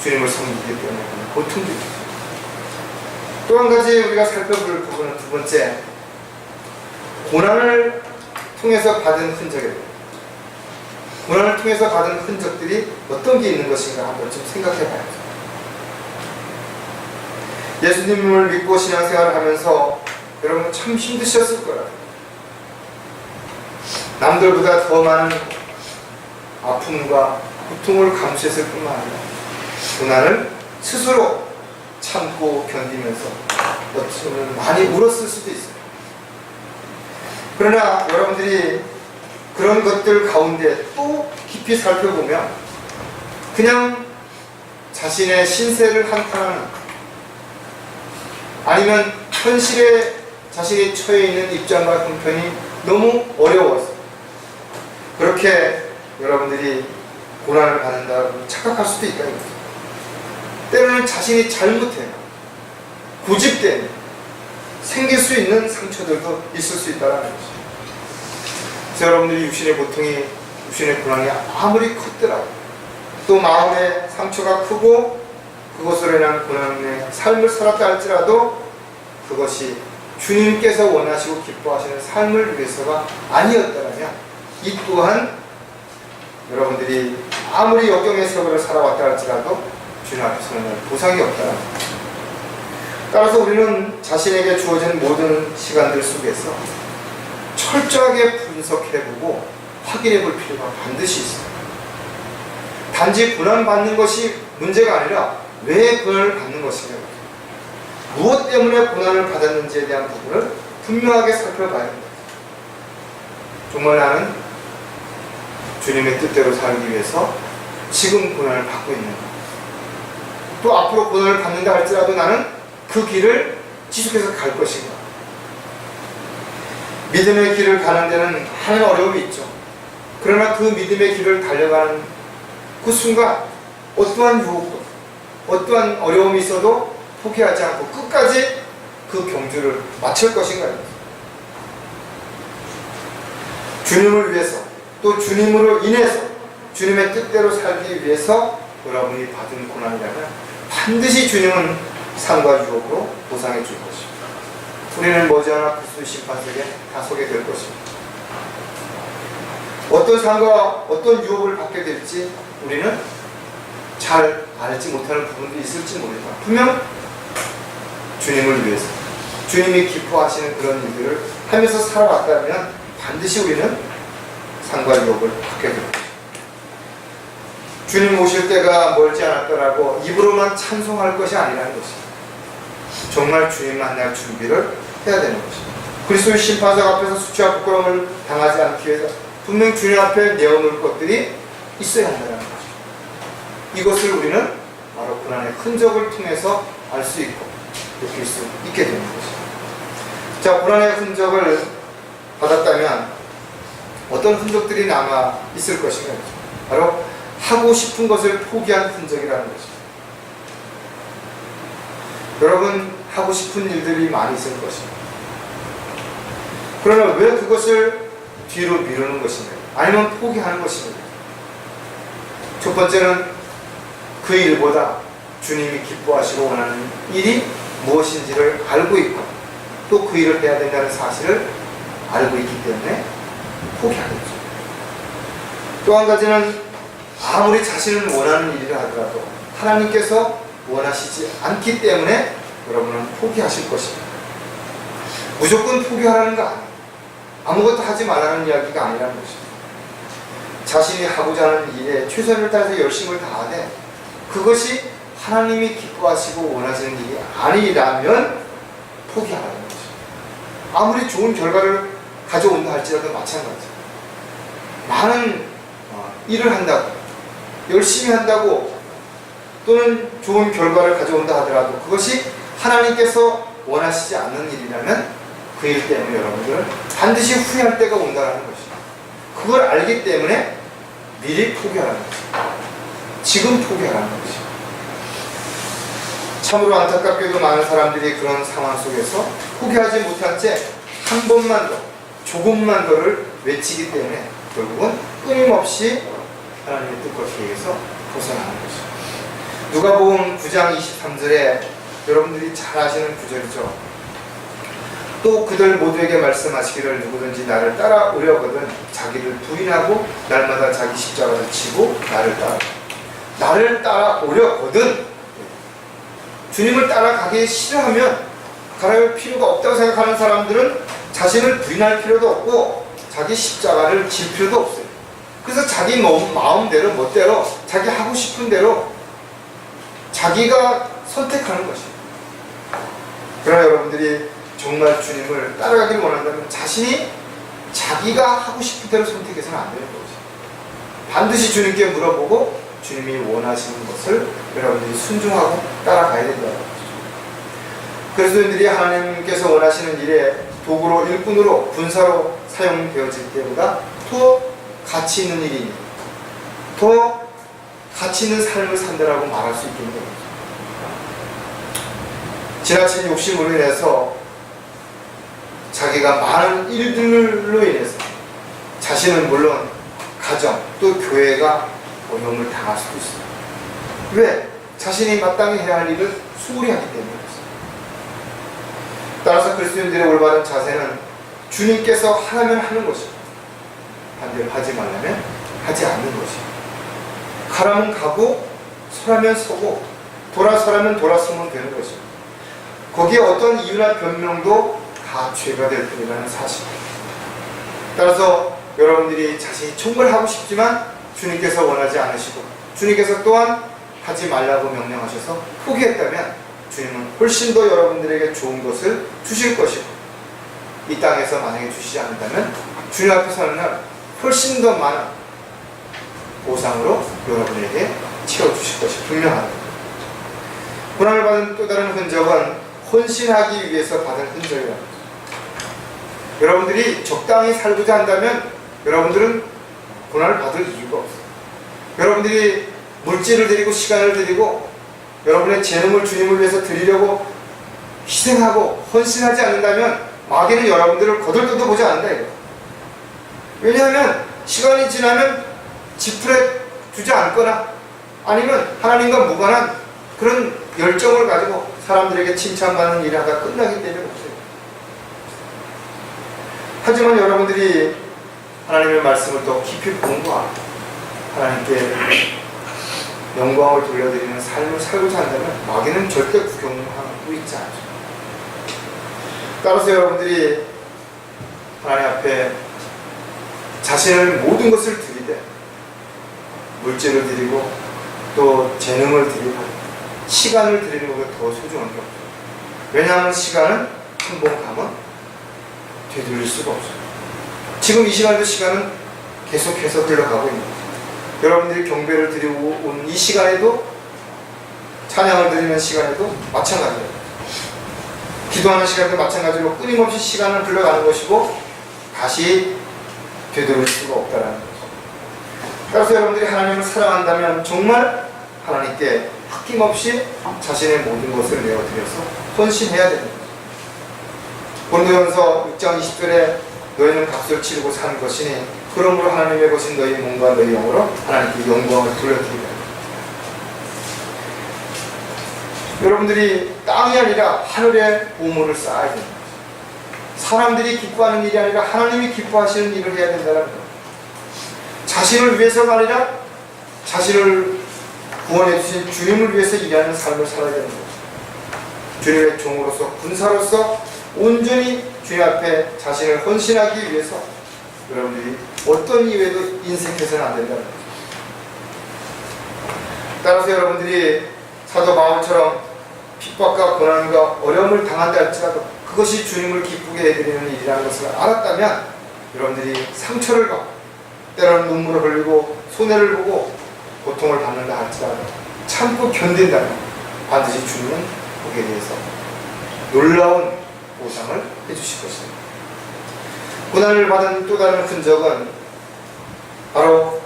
주님을 섬기기 때문에 고통들이 있어요. 또 한 가지 우리가 살펴볼 부분은 두 번째, 고난을 통해서 받은 흔적이에요. 고난을 통해서 받은 흔적들이 어떤 게 있는 것인가 한번 좀 생각해 봐야죠. 예수님을 믿고 신앙생활을 하면서 여러분 참 힘드셨을 거라고. 남들보다 더 많은 아픔과 고통을 감수했을 뿐만 아니라 고난을 스스로 참고 견디면서 어쩌면 많이 울었을 수도 있어요. 그러나 여러분들이 그런 것들 가운데 또 깊이 살펴보면 그냥 자신의 신세를 한탄하는, 아니면 현실에 자신이 처해 있는 입장과 형편이 너무 어려워서 그렇게 여러분들이 고난을 받는다고 착각할 수도 있다는 거죠. 때로는 자신이 잘못해 고집되면 생길 수 있는 상처들도 있을 수 있다는 거죠. 그래서 여러분들이 육신의 고통이, 육신의 고난이 아무리 컸더라도, 또 마음의 상처가 크고 그것으로 인한 고난의 삶을 살았다 할지라도 그것이 주님께서 원하시고 기뻐하시는 삶을 위해서가 아니었다면 이 또한 여러분들이 아무리 역경의 세월을 살아왔다 할지라도 주님 앞에서는 보상이 없다는 거죠. 따라서 우리는 자신에게 주어진 모든 시간들 속에서 철저하게 분석해보고 확인해볼 필요가 반드시 있어요. 단지 고난받는 것이 문제가 아니라 왜 고난을 받는 것인가, 무엇 때문에 고난을 받았는지에 대한 부분을 분명하게 살펴봐야 합니다. 정말 나는 주님의 뜻대로 살기 위해서 지금 고난을 받고 있는가, 또 앞으로 고난을 받는다 할지라도 나는 그 길을 지속해서 갈 것인가. 믿음의 길을 가는 데는 많은 어려움이 있죠. 그러나 그 믿음의 길을 달려가는 그 순간 어떠한 유혹도, 어떠한 어려움이 있어도 포기하지 않고 끝까지 그 경주를 마칠 것인가. 주님을 위해서, 또 주님으로 인해서 주님의 뜻대로 살기 위해서 여러분이 받은 고난이라면 반드시 주님은 상과 유혹으로 보상해 줄 것입니다. 우리는 머지않아 그리스도 심판석에 다 서게 될 것입니다. 어떤 상과 어떤 유혹을 받게 될지 우리는 잘 알지 못하는 부분도 있을지 모르겠다. 분명 주님을 위해서, 주님이 기뻐하시는 그런 일들을 하면서 살아왔다면 반드시 우리는 상과 유혹을 받게 될 것입니다. 주님 오실 때가 멀지 않았더라고 입으로만 찬송할 것이 아니라는 것입니다. 정말 주님 만날 준비를 해야 되는 것입니다. 그리스도의 심판석 앞에서 수치와 부끄러움을 당하지 않기 위해서 분명 주님 앞에 내어놓을 것들이 있어야 한다는 것입니다. 이것을 우리는 바로 고난의 흔적을 통해서 알 수 있고 느낄 수 있게 되는 것입니다. 자, 고난의 흔적을 받았다면 어떤 흔적들이 남아 있을 것인가? 바로 하고 싶은 것을 포기한 흔적이라는 것입니다. 여러분, 하고 싶은 일들이 많이 있을 것입니다. 그러나 왜 그것을 뒤로 미루는 것인가? 아니면 포기하는 것인가? 첫 번째는 그 일보다 주님이 기뻐하시고 원하는 일이 무엇인지를 알고 있고 또 그 일을 해야 된다는 사실을 알고 있기 때문에 포기하는 거죠. 또 한 가지는 아무리 자신을 원하는 일이라 하더라도 하나님께서 원하시지 않기 때문에 여러분은 포기하실 것입니다. 무조건 포기하라는 거 아니에요. 아무것도 하지 말라는 이야기가 아니라는 것입니다. 자신이 하고자 하는 일에 최선을 다해서 열심을 다하되 그것이 하나님이 기뻐하시고 원하시는 일이 아니라면 포기하라는 것입니다. 아무리 좋은 결과를 가져온다 할지라도 마찬가지입니다. 많은 일을 한다고, 열심히 한다고, 또는 좋은 결과를 가져온다 하더라도 그것이 하나님께서 원하시지 않는 일이라면 그 일 때문에 여러분들은 반드시 후회할 때가 온다는 것이죠. 그걸 알기 때문에 미리 포기하라는 것이죠. 지금 포기하라는 것이죠. 참으로 안타깝게도 많은 사람들이 그런 상황 속에서 포기하지 못한 채 한 번만 더, 조금만 더를 외치기 때문에 결국은 끊임없이 하나님의 뜻과 계획에서 벗어나는 것이죠. 누가복음 9장 23절에 여러분들이 잘 아시는 구절이죠. 또 그들 모두에게 말씀하시기를 누구든지 나를 따라오려거든 자기를 부인하고 날마다 자기 십자가를 지고 나를 따라오려거든. 주님을 따라가기 싫어하면 가라올 필요가 없다고 생각하는 사람들은 자신을 부인할 필요도 없고 자기 십자가를 질 필요도 없어요. 그래서 자기 마음대로 멋대로 자기 하고 싶은 대로 자기가 선택하는 것이에요. 그러나 여러분들이 정말 주님을 따라가기를 원한다면 자신이 자기가 하고 싶은 대로 선택해서는 안 되는 거죠. 반드시 주님께 물어보고 주님이 원하시는 것을 여러분들이 순종하고 따라가야 된다는 거죠. 그리스도인들이 하나님께서 원하시는 일에 도구로, 일꾼으로, 군사로 사용되어질 때보다 더 가치 있는 일이니 더 가치 있는 삶을 산다라고 말할 수 있겠는 겁니다. 지나친 욕심으로 인해서 자기가 많은 일들로 인해서 자신은 물론 가정 또 교회가 어려움을 당할 수도 있어요. 왜? 자신이 마땅히 해야 할 일을 소홀히 하기 때문에. 따라서 그리스도인들의 올바른 자세는 주님께서 하라면 하는 것이고 반대로 하지 말라면 하지 않는 것이고 가라면 가고 서라면 서고 돌아서라면 돌아서면 되는 것이고 거기에 어떤 이유나 변명도 다 죄가 될 뿐이라는 사실입니다. 따라서 여러분들이 자신이 정말 하고 싶지만 주님께서 원하지 않으시고 주님께서 또한 하지 말라고 명령하셔서 포기했다면 주님은 훨씬 더 여러분들에게 좋은 것을 주실 것이고 이 땅에서 만약에 주시지 않는다면 주님 앞에 서는 날 훨씬 더 많은 보상으로 여러분에게 채워주실 것이 분명합니다. 고난을 받은 또 다른 흔적은 헌신하기 위해서 받은 흔적이랍니다. 여러분들이 적당히 살고자 한다면 여러분들은 고난을 받을 이유가 없어요. 여러분들이 물질을 드리고 시간을 드리고 여러분의 재능을 주님을 위해서 드리려고 희생하고 헌신하지 않는다면 마귀는 여러분들을 거들떠도 보지 않는다 이거. 왜냐하면 시간이 지나면 지푸레 두지 않거나 아니면 하나님과 무관한 그런 열정을 가지고 사람들에게 칭찬받는 일을 하다 끝나기 때문에 없어요. 하지만 여러분들이 하나님의 말씀을 더 깊이 공부하고 하나님께 영광을 돌려드리는 삶을 살고자 한다면 마귀는 절대 구경하고 있지 않죠. 따라서 여러분들이 하나님 앞에 자신을 모든 것을 드리되 물질을 드리고 또 재능을 드리고 시간을 드리는 것보다 더 소중한 게 없어요. 왜냐하면 시간은 한 번 가면 되돌릴 수가 없어요. 지금 이 시간도 시간은 계속해서 흘러가고 있는 거예요. 여러분들이 경배를 드리고 온 이 시간에도 찬양을 드리는 시간에도 마찬가지예요. 기도하는 시간도 마찬가지로 끊임없이 시간을 흘러가는 것이고 다시 되돌릴 수가 없다는 거죠. 따라서 여러분들이 하나님을 사랑한다면 정말 하나님께 아낌없이 자신의 모든 것을 내어드려서 헌신해야 됩니다. 고린도전서 6장 20절에 너희는 값을 치르고 산 것이니 그러므로 하나님의 것인 너희 몸과 너희 영으로 하나님께 영광을 돌려드리라. 여러분들이 땅이 아니라 하늘의 보물을 쌓아야 됩니다. 사람들이 기뻐하는 일이 아니라 하나님이 기뻐하시는 일을 해야 된다는 것. 자신을 위해서가 아니라 자신을 구원해 주신 주님을 위해서 일하는 삶을 살아야 되는 거죠. 주님의 종으로서 군사로서 온전히 주님 앞에 자신을 헌신하기 위해서 여러분들이 어떤 이유에도 인색해서는 안 된다는 거죠. 따라서 여러분들이 사도 바울처럼 핍박과 고난과 어려움을 당한다 할지라도 그것이 주님을 기쁘게 해드리는 일이라는 것을 알았다면 여러분들이 상처를 받고 때로는 눈물을 흘리고 손해를 보고 고통을 받는다 할지라도 참고 견딘다면 반드시 주님은 거기에 대해서 놀라운 보상을 해주실 것입니다. 고난을 받은 또 다른 흔적은 바로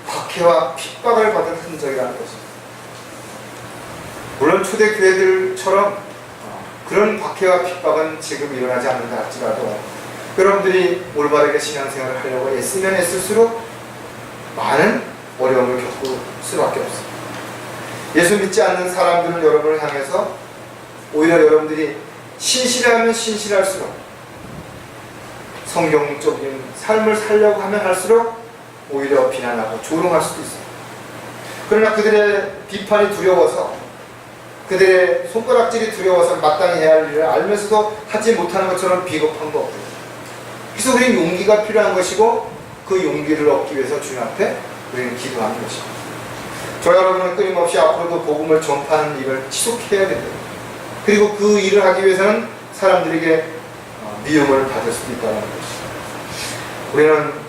박해와 핍박을 받은 흔적이라는 것입니다. 물론 초대교회들처럼 그런 박해와 핍박은 지금 일어나지 않는다 할지라도 여러분들이 올바르게 신앙생활을 하려고 애쓰면 애쓸수록 많은 어려움을 겪을 수밖에 없습니다. 예수 믿지 않는 사람들은 여러분을 향해서 오히려 여러분들이 신실하면 신실할수록 성경적인 삶을 살려고 하면 할수록 오히려 비난하고 조롱할 수도 있어요. 그러나 그들의 비판이 두려워서, 그들의 손가락질이 두려워서 마땅히 해야 할 일을 알면서도 하지 못하는 것처럼 비겁한 거 없고요. 그래서 우리는 용기가 필요한 것이고 그 용기를 얻기 위해서 주님 앞에 우리는 기도하는 것입니다. 저 여러분은 끊임없이 앞으로도 복음을 전파하는 일을 지속해야 된다. 그리고 그 일을 하기 위해서는 사람들에게 미움을 받을 수도 있다는 것입니다. 우리는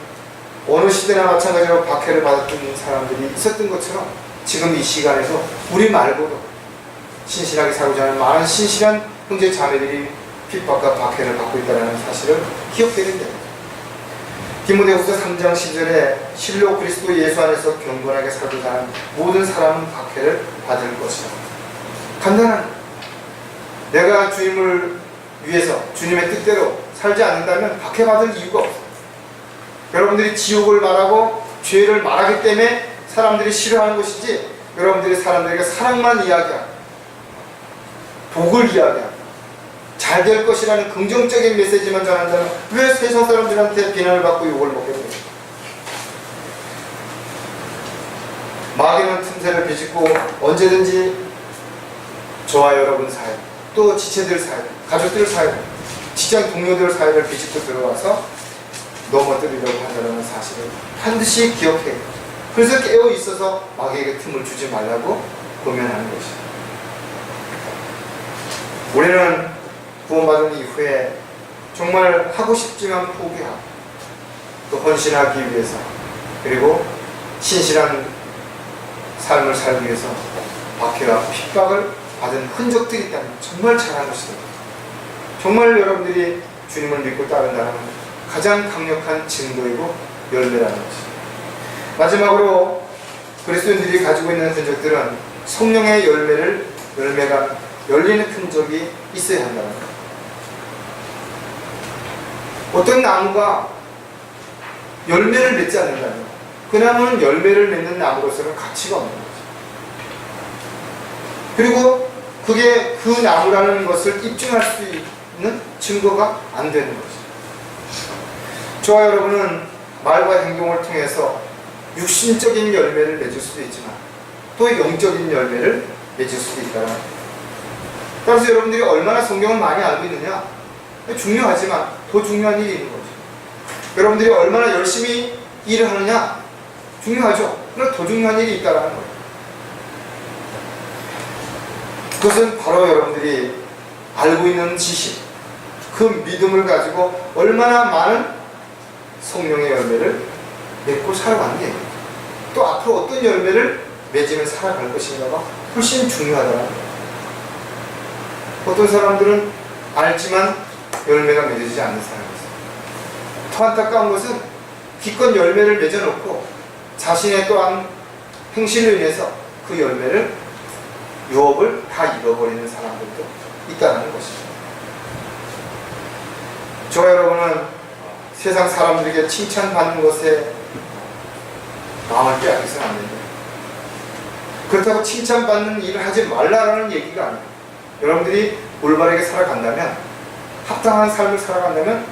어느 시대나 마찬가지로 박해를 받았던 사람들이 있었던 것처럼 지금 이 시간에도 우리 말고도 신실하게 살고자 하는 많은 신실한 형제 자매들이 핍박과 박해를 받고 있다는 사실을 기억해야 된다. 디모데후서 3장 10절에 실로 그리스도 예수 안에서 경건하게 살고자 하는 모든 사람은 박해를 받을 것이다. 간단한, 내가 주님을 위해서 주님의 뜻대로 살지 않는다면 박해받을 이유가 없어. 여러분들이 지옥을 말하고 죄를 말하기 때문에 사람들이 싫어하는 것이지, 여러분들이 사람들에게 사랑만 이야기하고 복을 이야기하고 잘 될 것이라는 긍정적인 메시지만 전한다면 왜 세상 사람들한테 비난을 받고 욕을 먹게 됩니까? 마귀는 틈새를 비집고 언제든지 저와 여러분 사이, 또 지체들 사이, 가족들 사이, 직장 동료들 사이를 비집고 들어와서 넘어뜨리려고 한다는 사실을 반드시 기억해야 해요. 그래서 깨어 있어서 마귀에게 틈을 주지 말라고 고면하는 것입니다. 우리는 구원받은 이후에 정말 하고 싶지만 포기하고 또 헌신하기 위해서, 그리고 신실한 삶을 살기 위해서 박해와 핍박을 받은 흔적들이 있다면 정말 잘한 것이다. 정말 여러분들이 주님을 믿고 따른다는 가장 강력한 증거이고 열매라는 것입니다. 마지막으로 그리스도인들이 가지고 있는 흔적들은 성령의 열매가 열리는 흔적이 있어야 한다는 것. 어떤 나무가 열매를 맺지 않는다면 그 나무는 열매를 맺는 나무로서는 가치가 없는 거죠. 그리고 그게 그 나무라는 것을 입증할 수 있는 증거가 안 되는 거죠. 저와 여러분은 말과 행동을 통해서 육신적인 열매를 맺을 수도 있지만 또 영적인 열매를 맺을 수도 있다는 거예요. 따라서 여러분들이 얼마나 성경을 많이 알고 있느냐, 중요하지만 더 중요한 일이 있는 거죠. 여러분들이 얼마나 열심히 일을 하느냐, 중요하죠. 그러나 더 중요한 일이 있다는 거예요. 그것은 바로 여러분들이 알고 있는 지식, 그 믿음을 가지고 얼마나 많은 성령의 열매를 맺고 살아가는, 또 앞으로 어떤 열매를 맺으며 살아갈 것인가가 훨씬 중요하다는 거예요. 어떤 사람들은 알지만 열매가 맺어지지 않는 사람이 있어요. 더 안타까운 것은 기껏 열매를 맺어놓고 자신의 또한 행실로 인해서 그 열매를, 유업을 다 잃어버리는 사람들도 있다는 것입니다. 저와 여러분은 세상 사람들에게 칭찬받는 것에 마음을 빼앗겨서는 안 됩니다. 그렇다고 칭찬받는 일을 하지 말라라는 얘기가 아니에요. 여러분들이 올바르게 살아간다면, 합당한 삶을 살아간다면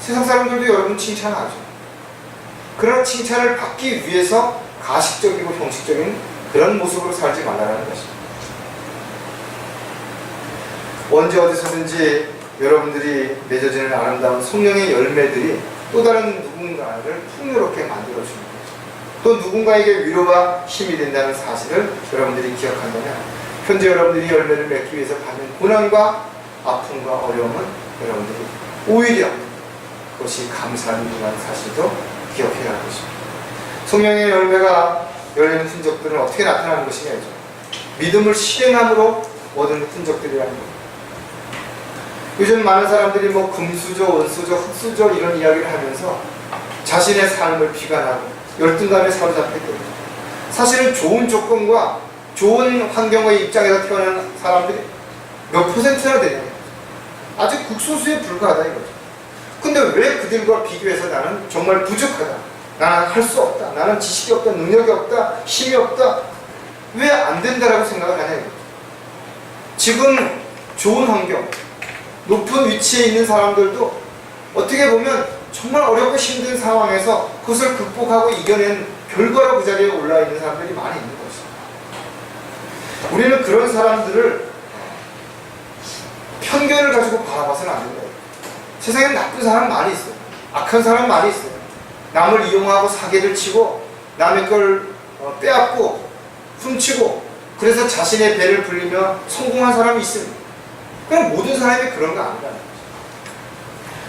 세상 사람들도 여러분 칭찬하죠. 그러나 칭찬을 받기 위해서 가식적이고 형식적인 그런 모습으로 살지 말라는 것입니다. 언제 어디서든지 여러분들이 맺어지는 아름다운 성령의 열매들이 또 다른 누군가를 풍요롭게 만들어주는 거죠. 또 누군가에게 위로와 힘이 된다는 사실을 여러분들이 기억한다면 현재 여러분들이 열매를 맺기 위해서 받는 고난과 아픔과 어려움은 여러분들이 오히려 그것이 감사한 일이라는 사실도 기억해야 할 것입니다. 성령의 열매가 열리는 흔적들은 어떻게 나타나는 것이냐죠. 믿음을 실행함으로 얻은 흔적들이라는 겁니다. 요즘 많은 사람들이 뭐 금수저, 은수저, 흙수저 이런 이야기를 하면서 자신의 삶을 비관하고 열등감에 사로잡히게 됩니다. 사실은 좋은 조건과 좋은 환경의 입장에서 태어난 사람들이 몇 퍼센트나 되냐, 아주 극소수에 불과하다 이거죠. 근데 왜 그들과 비교해서 나는 정말 부족하다, 나는 할 수 없다, 나는 지식이 없다, 능력이 없다, 힘이 없다, 왜 안 된다라고 생각을 하냐 이거죠. 지금 좋은 환경, 높은 위치에 있는 사람들도 어떻게 보면 정말 어렵고 힘든 상황에서 그것을 극복하고 이겨낸 결과로 그 자리에 올라 있는 사람들이 많이 있는 것입니다. 우리는 그런 사람들을 편견을 가지고 바라봐서는 안 된다. 세상에 나쁜 사람 많이 있어요. 악한 사람 많이 있어요. 남을 이용하고 사기를 치고 남의 걸 빼앗고 훔치고 그래서 자신의 배를 불리며 성공한 사람이 있습니다. 그럼 모든 사람이 그런 거 아니라는 거죠.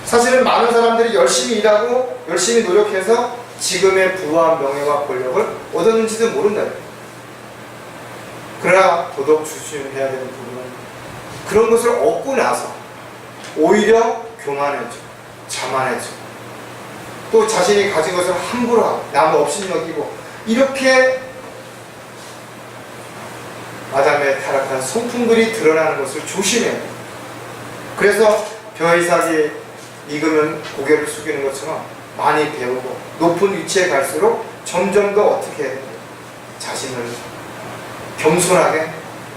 사실은 많은 사람들이 열심히 일하고 열심히 노력해서 지금의 부와 명예와 권력을 얻었는지도 모른다. 그러나 더더욱 조심해야 되는 부분은 그런 것을 얻고 나서 오히려 교만해져, 자만해져, 또 자신이 가진 것을 함부로 하고 남 없이 여기고 이렇게 아담의 타락한 성품들이 드러나는 것을 조심해야 해요. 그래서 벼이삭이 익으면 고개를 숙이는 것처럼 많이 배우고 높은 위치에 갈수록 점점 더 어떻게 자신을 겸손하게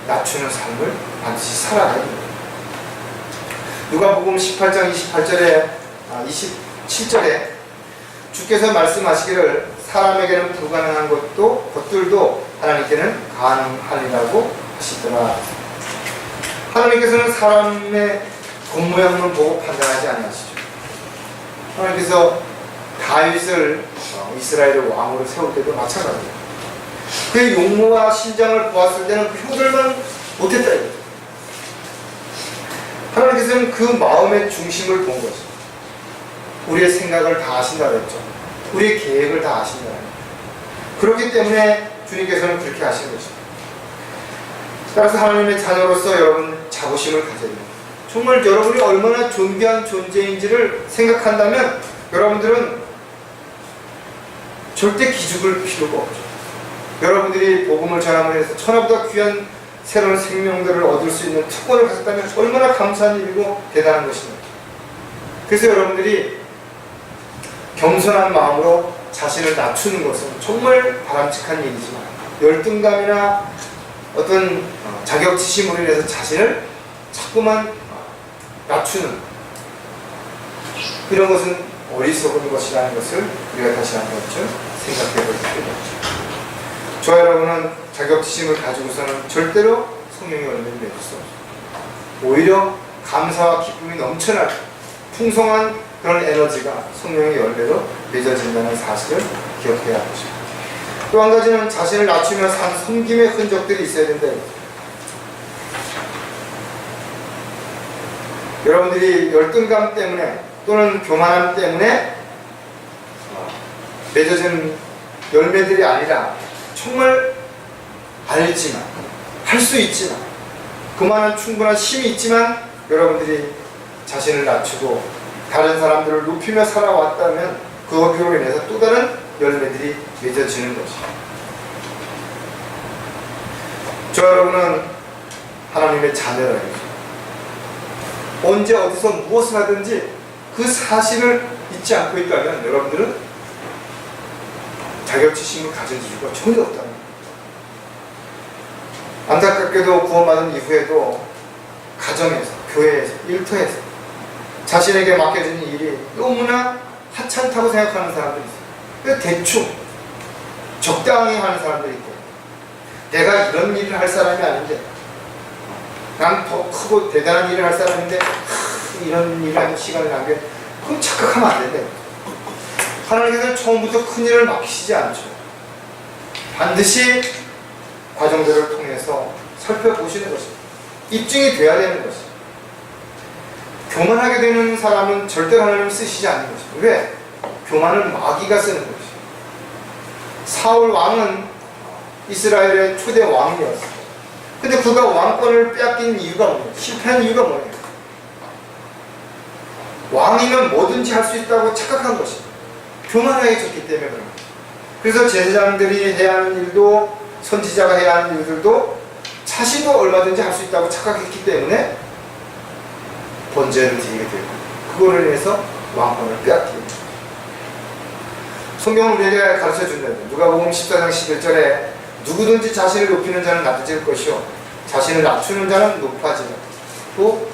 낮추는 삶을 반드시 살아가야 됩니다. 누가복음 18장 27절에 주께서 말씀하시기를 사람에게는 불가능한 것들도 하나님께는 가능하리라고 하시더라. 하나님께서는 사람의 겉모양만 보고 판단하지 아니하시죠. 하나님께서 다윗을 이스라엘의 왕으로 세울 때도 마찬가지입니다. 그의 용모와 신장을 보았을 때는 그 형들만 못했다 이거죠. 하나님께서는 그 마음의 중심을 본 거죠. 우리의 생각을 다 아신다 그랬죠. 우리의 계획을 다 아신다. 그렇기 때문에 주님께서는 그렇게 하신 것입니다. 따라서 하나님의 자녀로서 여러분 자부심을 가져야 됩니다. 정말 여러분이 얼마나 존귀한 존재인지를 생각한다면 여러분들은 절대 기죽을 필요가 없죠. 여러분들이 복음을 전함으로 해서 천하보다 귀한 새로운 생명들을 얻을 수 있는 특권을 가졌다면 얼마나 감사한 일이고 대단한 것입니다. 그래서 여러분들이 겸손한 마음으로 자신을 낮추는 것은 정말 바람직한 일이지만 열등감이나 어떤 자격지심으로 인해서 자신을 자꾸만 낮추는 이런 것은 어리석은 것이라는 것을 우리가 다시 한번 좀 생각해 볼 필요가 있죠. 저와 여러분은 자격지심을 가지고서는 절대로 성령의 열매를 맺을 수 없습니다. 오히려 감사와 기쁨이 넘쳐날 풍성한 그런 에너지가 성령의 열매로 맺어진다는 사실을 기억해야 할 것입니다. 또 한 가지는 자신을 낮추며 산 섬김의 흔적들이 있어야 된다. 여러분들이 열등감 때문에 또는 교만함 때문에 맺어진 열매들이 아니라 정말 알지만 할 수 있지만 그만한 충분한 힘이 있지만 여러분들이 자신을 낮추고 다른 사람들을 높이며 살아왔다면 그것으로 인해서 또 다른 열매들이 맺어지는 것입니다. 저 여러분은 하나님의 자녀라요. 언제 어디서 무엇을 하든지 그 사실을 잊지 않고 있다면 여러분들은 자격지심을 가질 이유가 전혀 없다는 겁니다. 안타깝게도 구원받은 이후에도 가정에서, 교회에서, 일터에서 자신에게 맡겨진 일이 너무나 하찮다고 생각하는 사람들이 있어요. 대충 적당히 하는 사람들이 있고 내가 이런 일을 할 사람이 아닌데 난 더 크고 대단한 일을 할 사람인데 이런 일을 하는 시간을 낭비해. 그럼 착각하면 안 된대. 하나님께서는 처음부터 큰 일을 맡기시지 않죠. 반드시 과정들을 통해서 살펴보시는 것입니다. 입증이 돼야 되는 것입니다. 교만하게 되는 사람은 절대로 하나님을 쓰시지 않는 것입니다. 왜? 교만은 마귀가 쓰는 것입니다. 사울 왕은 이스라엘의 초대 왕이었어요. 근데 그가 왕권을 빼앗긴 이유가 뭐예요? 실패한 이유가 뭐예요? 왕이면 뭐든지 할 수 있다고 착각한 것입니다. 교만하게 졌기 때문에 그런 거죠. 그래서 제사장들이 해야 하는 일도, 선지자가 해야 하는 일들도 자신도 얼마든지 할 수 있다고 착각했기 때문에 번제를 드리게 되고, 그거를 위해서 왕권을 빼앗기게 됩니다. 성경은 우리에게 가르쳐 준다. 누가복음 14장 11절에 누구든지 자신을 높이는 자는 낮아질 것이요 자신을 낮추는 자는 높아지라고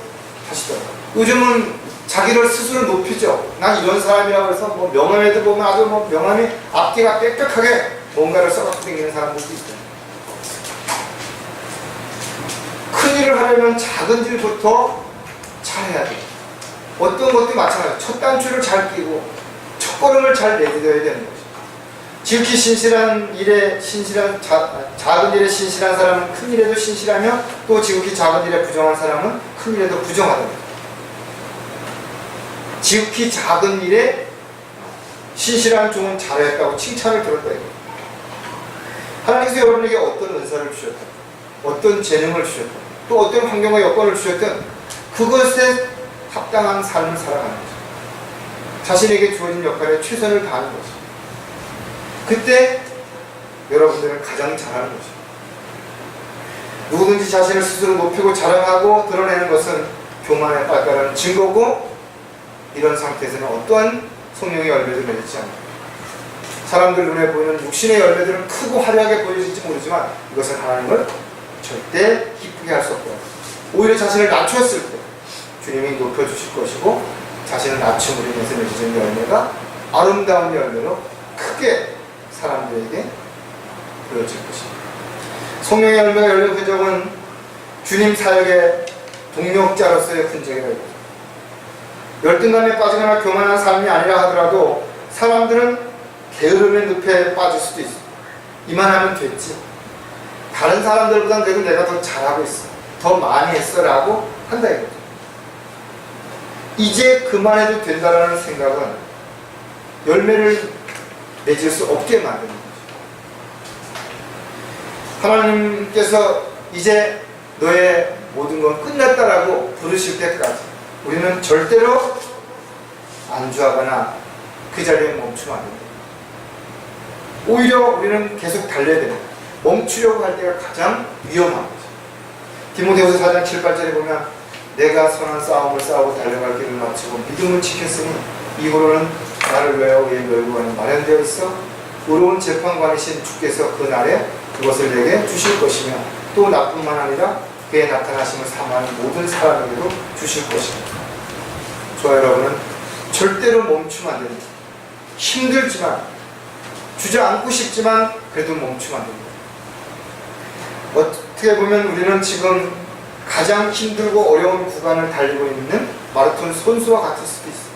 하시더라고요. 요즘은 자기를 스스로 높이죠. 난 이런 사람이라고 해서 뭐 명함에도 보면 아주 뭐 명함이 앞뒤가 빽빽하게 뭔가를 써갖고 다니는 사람들도 있어요. 큰 일을 하려면 작은 일부터 잘해야 돼요. 어떤 것도 마찬가지예요. 첫 단추를 잘 끼고 첫 걸음을 잘 내딛어야 되는 거죠. 지극히 신실한 일에 작은 일에 신실한 사람은 큰 일에도 신실하며, 또 지극히 작은 일에 부정한 사람은 큰 일에도 부정하다. 지극히 작은 일에 신실한 종은 잘했다고 칭찬을 들었다. 하나님께서 여러분에게 어떤 은사를 주셨든, 어떤 재능을 주셨든, 또 어떤 환경과 여건을 주셨든 그것에 합당한 삶을 살아가는 거죠. 자신에게 주어진 역할에 최선을 다하는 거죠. 그때 여러분들은 가장 잘하는 거죠. 누구든지 자신을 스스로 높이고 자랑하고 드러내는 것은 교만에 빠졌다는 증거고, 이런 상태에서는 어떠한 성령의 열매도 맺지 않습니다. 사람들 눈에 보이는 육신의 열매들은 크고 화려하게 보여질지 모르지만 이것은 하나님을 절대 기쁘게 할 수 없다. 오히려 자신을 낮췄을 때 주님이 높여주실 것이고, 자신을 낮춤으로 인해서 맺어진 열매가 아름다운 열매로 크게 사람들에게 보여질 것입니다. 성령의 열매가 열린 흔적은 주님 사역의 동력자로서의 흔적이라고 합니다. 열등감에 빠지거나 교만한 삶이 아니라 하더라도 사람들은 게으름의 늪에 빠질 수도 있어. 이만하면 됐지, 다른 사람들보다 그래도 내가 더 잘하고 있어, 더 많이 했어 라고 한다 이거죠. 이제 그만해도 된다라는 생각은 열매를 맺을 수 없게 만드는 거죠. 하나님께서 이제 너의 모든 건 끝났다라고 부르실 때까지 우리는 절대로 안주하거나 그 자리에 멈추면 안 됩니다. 오히려 우리는 계속 달려야 됩니다. 멈추려고 할 때가 가장 위험한 거죠. 디모데후서 4장 7, 8절에 보면 내가 선한 싸움을 싸우고 달려갈 길을 마치고 믿음을 지켰으니 이후로는 나를 위하여 우리의 멸구관이 마련되어 있어 의로운 재판관이신 주께서 그 날에 그것을 내게 주실 것이며, 또 나뿐만 아니라 그의 나타나심을 사모하는 모든 사람에게도 주실 것입니다. 저와 여러분은 절대로 멈추면 안 됩니다. 힘들지만, 주저앉고 싶지만 그래도 멈추면 안 됩니다. 어떻게 보면 우리는 지금 가장 힘들고 어려운 구간을 달리고 있는 마라톤 선수와 같을 수도 있어요.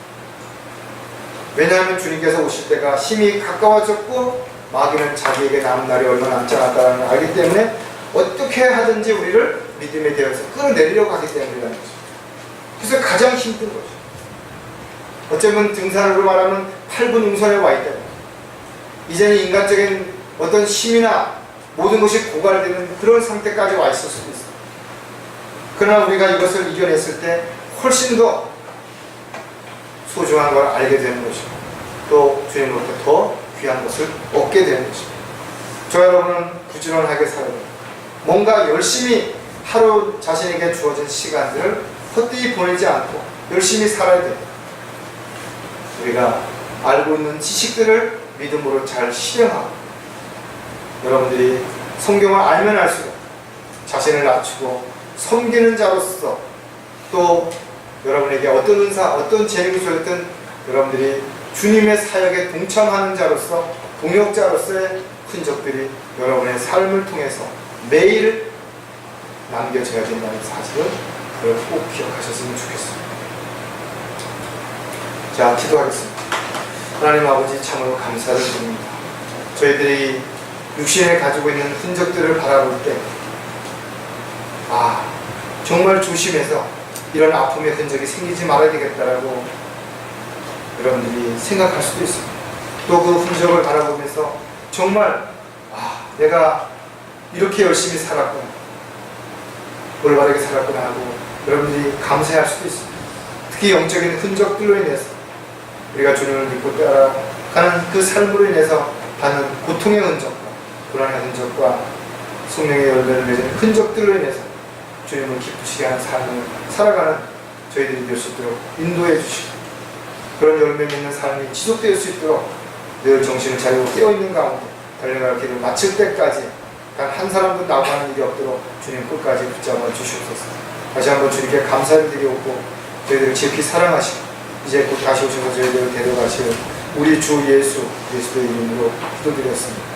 왜냐하면 주님께서 오실 때가 심히 가까워졌고 마귀는 자기에게 남은 날이 얼마 남지 않았다는 걸 알기 때문에 어떻게 하든지 우리를 믿음에 대해서 끌어내리려고 하기 때문이라는 거죠. 그래서 가장 힘든 거죠. 어쩌면 등산으로 말하면 8분 능선에 와 있다. 이제는 인간적인 어떤 힘이나 모든 것이 고갈되는 그런 상태까지 와 있을 수도 있어요. 그러나 우리가 이것을 이겨냈을 때 훨씬 더 소중한 걸 알게 되는 것이고, 또 주님으로부터 더 귀한 것을 얻게 되는 것입니다. 저 여러분은 부지런하게 살아야 됩니다. 뭔가 열심히 하루 자신에게 주어진 시간들을 헛되이 보내지 않고 열심히 살아야 됩니다. 우리가 알고 있는 지식들을 믿음으로 잘 실행하고, 여러분들이 성경을 알면 알수록 자신을 낮추고 섬기는 자로서, 또 여러분에게 어떤 은사, 어떤 재능이 주어졌든 여러분들이 주님의 사역에 동참하는 자로서, 동역자로서의 흔적들이 여러분의 삶을 통해서 매일 남겨져야 된다는 사실을 꼭 기억하셨으면 좋겠습니다. 자, 기도하겠습니다. 하나님 아버지, 참으로 감사를 드립니다. 저희들이 육신에 가지고 있는 흔적들을 바라볼 때 정말 조심해서 이런 아픔의 흔적이 생기지 말아야 되겠다라고 여러분들이 생각할 수도 있습니다. 또 그 흔적을 바라보면서 정말 내가 이렇게 열심히 살았구나, 올바르게 살았구나 하고 여러분들이 감사할 수도 있습니다. 특히 영적인 흔적들로 인해서 우리가 주님을 믿고 따라가는 그 삶으로 인해서 받는 고통의 흔적과 불안의 흔적과 성령의 열매를 맺는 흔적들로 인해서 주님을 기쁘시게 하는 삶을 살아가는 저희들이 될 수 있도록 인도해 주시고, 그런 열매 맺는 삶이 지속될 수 있도록 늘 정신을 차리고 깨어있는 가운데 달려갈 길을 마칠 때까지 단 한 사람도 나가는 일이 없도록 주님 끝까지 붙잡아 주시옵소서. 다시 한번 주님께 감사를 드리옵고, 저희들을 깊이 사랑하시고 이제 곧 다시 오셔서 저희들을 데려가실 우리 주 예수 그리스도의 이름으로 기도드렸습니다.